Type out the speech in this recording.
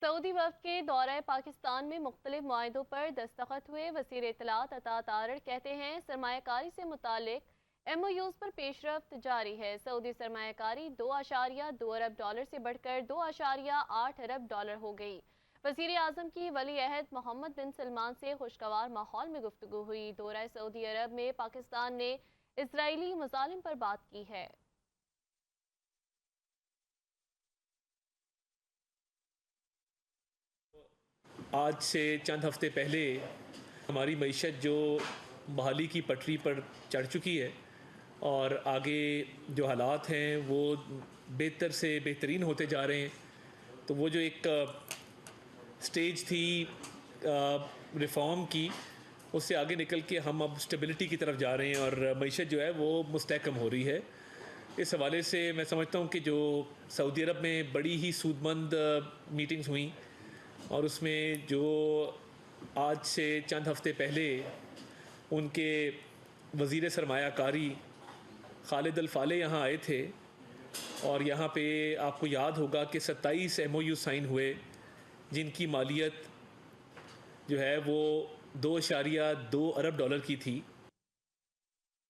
Saudi वफ़द के दौरे पाकिस्तान में मुख्तलिफ मुआहिदों पर दस्तखत हुए। वज़ीर इत्तलात अता तारड़ कहते हैं सरमायाकारी से मुतालिक MOUs पर पेशरफ्त जारी है। सऊदी सरमायाकारी 2.2 अरब डॉलर से बढ़कर 2.8 अरब डॉलर हो गई। वज़ीर आज़म की वली अहद मोहम्मद बिन सलमान से खुशगवार माहौल में गुफ्तगू हुई। दौरा सऊदी अरब में पाकिस्तान ने इसराइली मज़ालिम पर बात की है। आज से चंद हफ्ते पहले हमारी मईशत जो बहाली की पटरी पर चढ़ चुकी है और आगे जो हालात हैं वो बेहतर से बेहतरीन होते जा रहे हैं। तो वो जो एक स्टेज थी रिफ़ॉर्म की, उससे आगे निकल के हम अब स्टेबिलिटी की तरफ जा रहे हैं और मईशत जो है वो मुस्तहकम हो रही है। इस हवाले से मैं समझता हूँ कि जो सऊदी अरब में बड़ी ही सूदमंद मीटिंग्स हुई और उसमें जो आज से चंद हफ्ते पहले उनके वज़ीर सरमायाकारी खालिद अल फाले यहाँ आए थे और यहाँ पे आपको याद होगा कि 27 MOU साइन हुए जिनकी मालियत जो है वो 2.2 अरब डॉलर की थी।